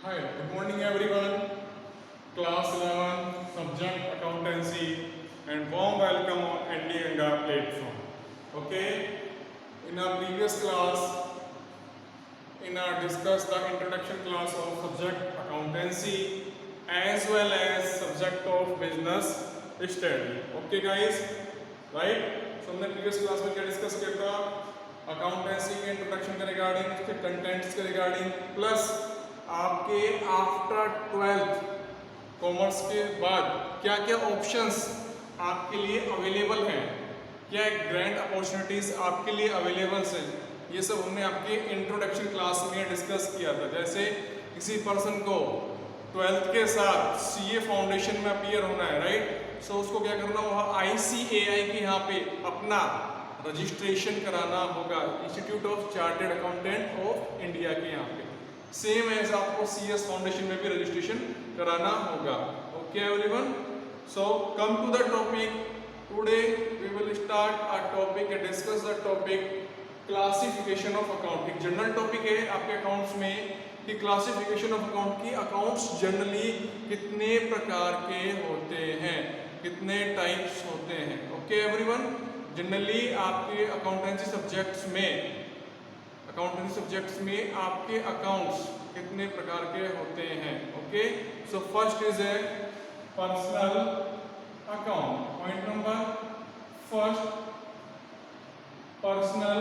Hi, good morning everyone. Class 11, subject accountancy, and warm welcome on ND Ganga platform. Okay, in our previous class, in our discuss the introduction class of subject accountancy as well as subject of business study. Okay guys, right? So हमने previous class में क्या discuss किया था? Accountancy के introduction के regarding, उसके contents के regarding, plus आपके आफ्टर 12th कॉमर्स के बाद क्या क्या ऑप्शंस आपके लिए अवेलेबल हैं, क्या ग्रैंड अपॉर्चुनिटीज आपके लिए अवेलेबल हैं, ये सब हमने आपके इंट्रोडक्शन क्लास में डिस्कस किया था। जैसे किसी पर्सन को 12th के साथ सीए फाउंडेशन में अपीयर होना है, राइट? सो उसको क्या करना होगा, आईसीएआई के यहाँ पे अपना रजिस्ट्रेशन कराना होगा, institute of chartered accountant of India के यहाँ पे। सेम एज आपको सीएस फाउंडेशन में भी रजिस्ट्रेशन कराना होगा। Okay everyone, so come to the topic. Today we will start a topic and discuss the topic classification of account. एक general topic है आपके अकाउंट्स में कि क्लासिफिकेशन ऑफ अकाउंट की अकाउंट्स जनरली कितने प्रकार के होते हैं, कितने टाइप्स होते हैं। ओके एवरीवन, जनरली आपके अकाउंटेंसी सब्जेक्ट्स में आपके अकाउंट्स कितने प्रकार के होते हैं। Okay, so first is a personal account. Point number first, personal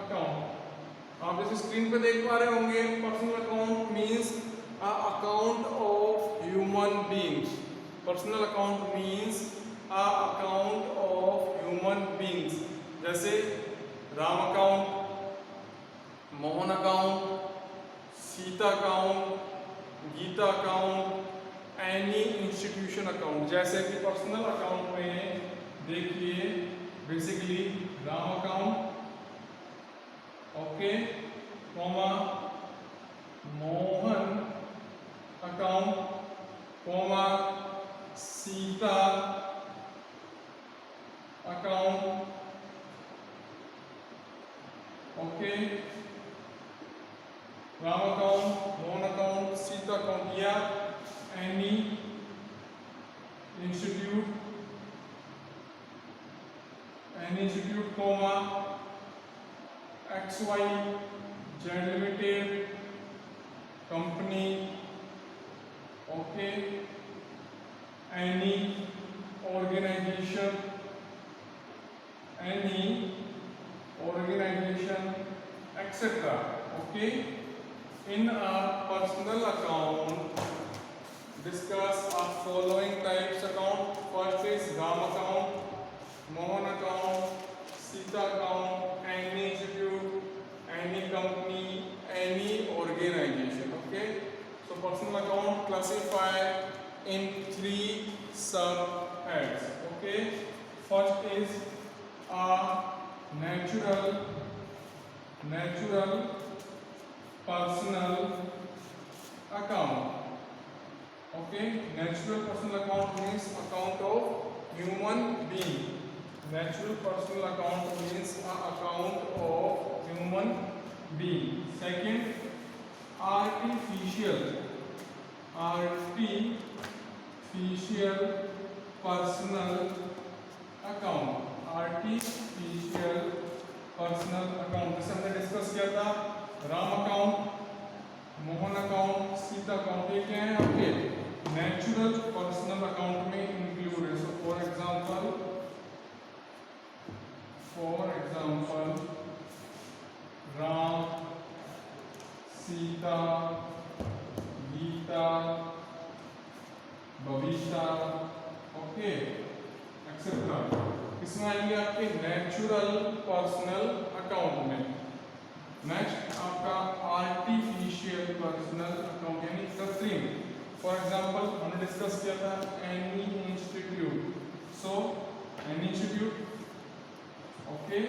account. आप जैसे स्क्रीन पे देख पा रहे होंगे, personal account means a account of human beings. Personal account means a account of human beings. जैसे Ram account, Mohan account, Sita account, Gita account, any institution account. जैसे कि पर्सनल अकाउंट में देखिए basically Ram account, okay, comma, Mohan account, comma, Sita account, okay, Ram account, Mohan account, Sita account, या any institute comma XY Z limited company, okay, any organisation etcetera. Okay, in our personal account discuss our following types account. First is Ram account, Mohan account, Sita account, any institute, any company, any organization. Okay, so personal account classified in 3 subheads. Okay, first is a natural personal account. Okay, natural personal account means account of human being. Natural personal account means account of human being. Second, artificial personal account. Artificial personal account जैसे हमने discuss किया था, Ram account, Mohan account, Sita account, ये क्या है आपके natural personal account में include है। So for example Ram, Sita, Geeta, Babita, okay, etcetera, इसमें आएंगे आपके नेचुरल पर्सनल अकाउंट में। नेक्स्ट आपका आर्टिफिशियल पर्सनल अकाउंट यानी कृत्रिम। फॉर एग्जांपल हमने डिस्कस किया था any institute. So any institute, okay,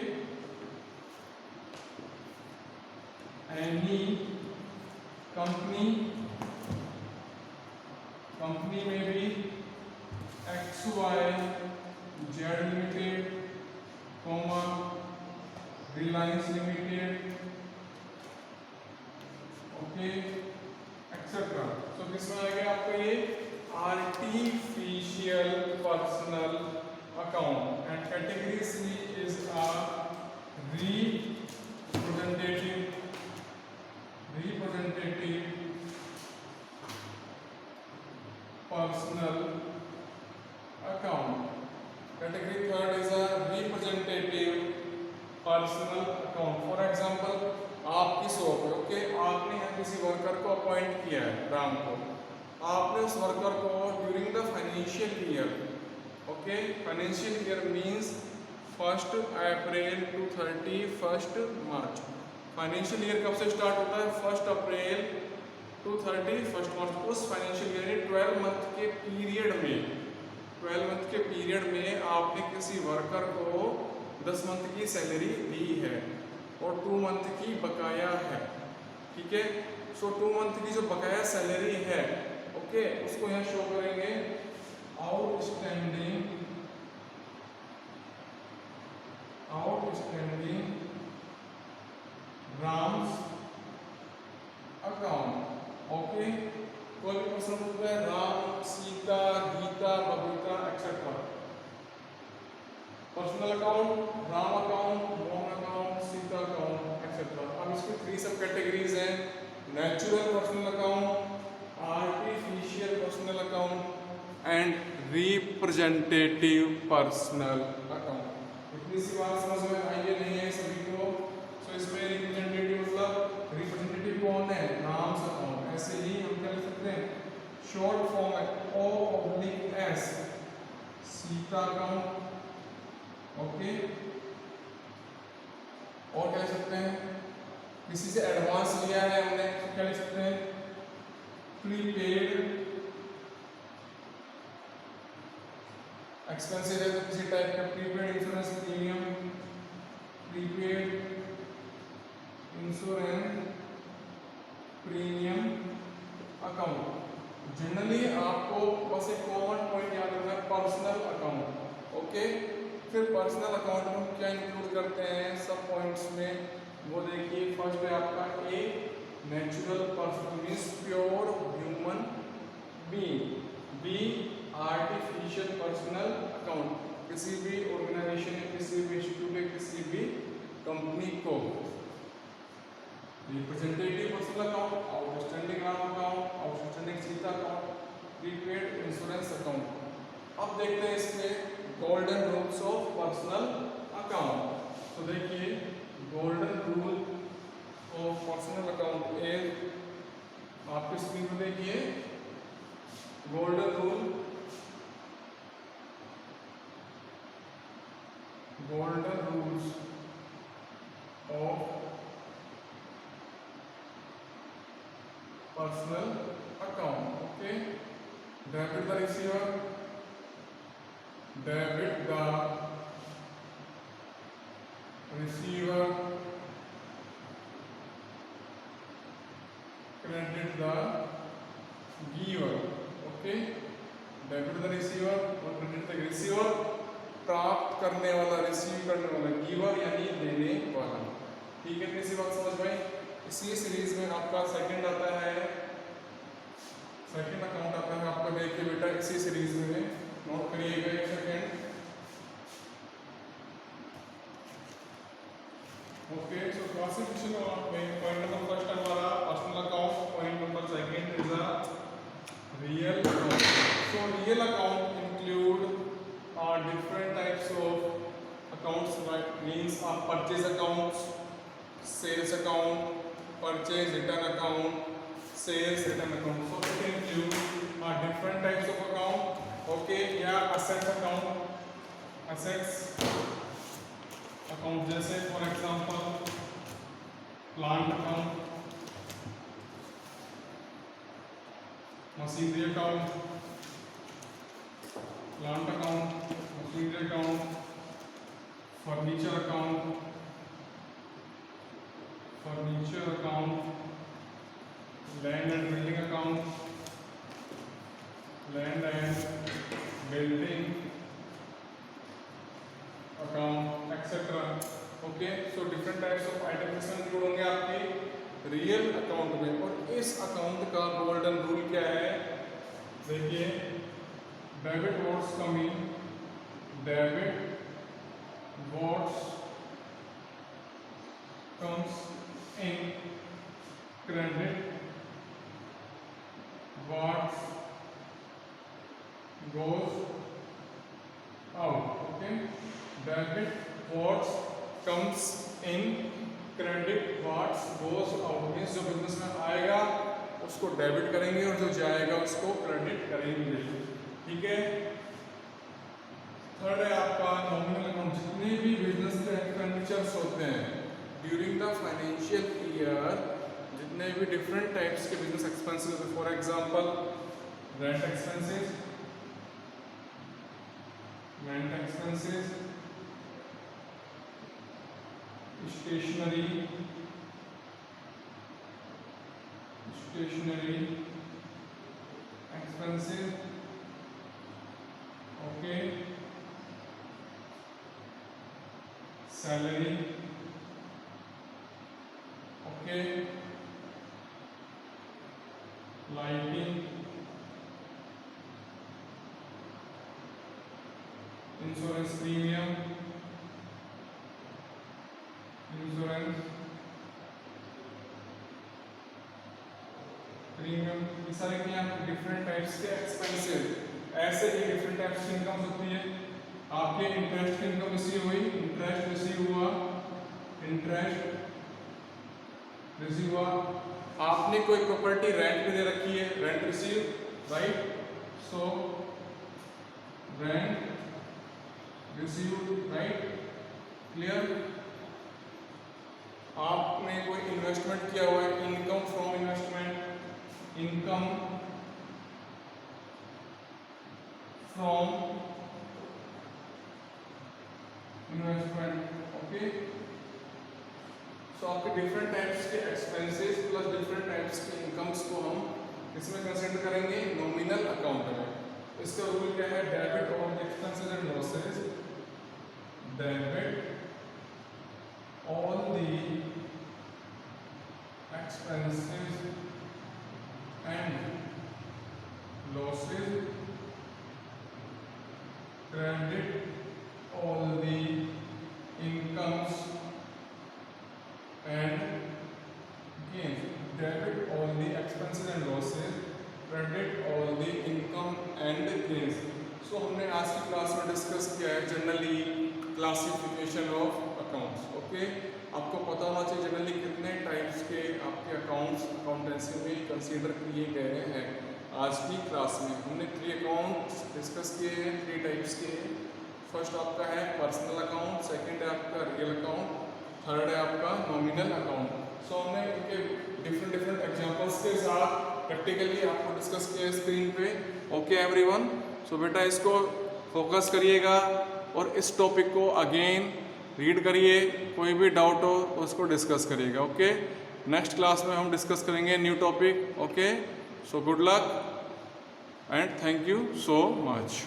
any company में भी XY Z limited, comma, Reliance limited, okay, तो किसमें आएगा आपका ये artificial personal account and category C is a representative personal account. Category third is a representative personal account. For example आपकी shop है, okay, आपने यहाँ किसी वर्कर को अपॉइंट किया है, राम को। आपने उस वर्कर को during the financial year, okay, financial year means 1 April to 31 March. Financial year कब से स्टार्ट होता है? 1 अप्रैल टू 31 मार्च। उस फाइनेंशियल ईयर 12 मंथ के पीरियड में आपने किसी वर्कर को 10 मंथ की सैलरी दी है और 2 मंथ की बकाया है, ठीक है। सो 2 मंथ की जो बकाया सैलरी है, ओके, उसको यहाँ शो करेंगे आउटस्टैंडिंग राम्स अकाउंट, ओके। कोई भी प्रश्न पूछता है Ram, Sita, Geeta, Babita etcetera. Personal account, Ram account, Mohan account, Sita account etcetera. अब इसकी 3 सब कैटेगरीज हैं: natural personal account, artificial personal account and representative personal account. इतनी सी बात समझ में आई है नहीं है सभी को? सो इसमें रिप्रेजेंटेटिव मतलब रिप्रेजेंटेटिव कौन है? राम्स अकाउंट। ऐसे ही हम क्या लिख सकते हैं? शॉर्ट फॉर्म है O/S, सीता अकाउंट, ओके। और क्या लिख सकते हैं? किसी से एडवांस लिया है हमने, तो क्या लिख सकते हैं? प्रीपेड एक्सपेंसिव है तो किसी टाइप का prepaid insurance premium, prepaid insurance premium account. Generally आपको बस एक कॉमन पॉइंट याद रखना है, पर्सनल अकाउंट, ओके। फिर पर्सनल अकाउंट में क्या इंक्लूड करते हैं सब पॉइंट्स में, वो देखिए। फर्स्ट है आपका A, natural person means pure human being. B, artificial personal account, किसी भी ऑर्गेनाइजेशन या किसी भी इंस्टीट्यूट या किसी भी कंपनी को। Representative personal account, outstanding Ram account, outstanding Sita account, prepaid insurance account. अब देखते हैं इसमें golden rules of personal account. तो देखिए golden rule of personal account is, आपके स्क्रीन पर देखिए golden rule, golden rules of personal account, okay. Debit the receiver, debit the receiver, credit the giver, okay। Debit the receiver और credit the receiver, प्राप्त करने वाला, receive करने वाला, giver यानी देने वाला, ठीक है। इसी बात समझ में। इसी सीरीज में आपका सेकंड आता है, सेकंड अकाउंट आता है आपका, देखिए बेटा इसी सीरीज में नोट करिएगा। Second, okay. सो क्लासिफिकेशन में पॉइंट नंबर फर्स्ट हमारा personal account, point number second is a real account. So real account include different types of accounts, like means purchase accounts, sales account, purchase return account, sales return account. So it include different types of account, okay। या assets account, assets account जैसे for example plant account, machinery account, plant account, machinery account, furniture account, land and building account, land and building account, etc. Okay. So different types of item इसमें include होंगे आपके। Real account में। और इस account का golden rule क्या है, देखिए, debit what's coming, debit what's comes in, credit what's goes out, okay, debit what comes in, credit what goes out, means जो बिजनेस में आएगा उसको डेबिट करेंगे और जो जाएगा उसको क्रेडिट करेंगे, ठीक है। थर्ड है आपका नॉमिनल अकाउंट, जितने भी बिजनेस के एक्सपेंडिचर्स होते हैं ड्यूरिंग द फाइनेंशियल ईयर, जितने भी डिफरेंट टाइप्स के business expenses, for example rent expenses, rent expenses, stationery expenses, okay, salary, okay, lighting, insurance premium, ये सारे क्या डिफरेंट टाइप्स के एक्सपेंसेस। ऐसे ही डिफरेंट टाइप्स की इनकम होती है। आपके इंटरेस्ट की इनकम रिसीव हुई, इंटरेस्ट रिसीव हुआ, आपने कोई प्रॉपर्टी रेंट पे दे रखी है, rent receive, right, so rent received, right, clear. आपने कोई इन्वेस्टमेंट किया हुआ है, income from investment, income from investment, okay. So आपके डिफरेंट टाइप्स के एक्सपेंसेस प्लस डिफरेंट टाइप्स के इनकम्स को हम इसमें कंसिडर करेंगे नॉमिनल अकाउंट में। इसका रूल क्या है, debit all the expenses and losses, debit all the expenses and losses, credit all the incomes and gains, debit all the expenses and losses, credit all the income and gains। सो हमने आज की class में discuss किया है generally classification of accounts, okay. आपको पता होना चाहिए जनरली कितने टाइप्स के आपके अकाउंट्स अकाउंटेंसी में कंसीडर किए गए हैं। आज की क्लास में हमने 3 अकाउंट्स डिस्कस किए हैं, 3 टाइप्स के। फर्स्ट आपका है पर्सनल अकाउंट, सेकंड है आपका रियल अकाउंट, थर्ड है आपका नॉमिनल अकाउंट। सो हमने इनके डिफरेंट एग्जांपल्स के साथ प्रैक्टिकली आपको डिस्कस किया स्क्रीन पे, ओके एवरीवन। सो बेटा इसको फोकस करिएगा और इस टॉपिक को अगेन रीड करिए, कोई भी डाउट हो उसको डिस्कस करिएगा, ओके। नेक्स्ट क्लास में हम डिस्कस करेंगे new topic, okay. So good luck and thank you so much.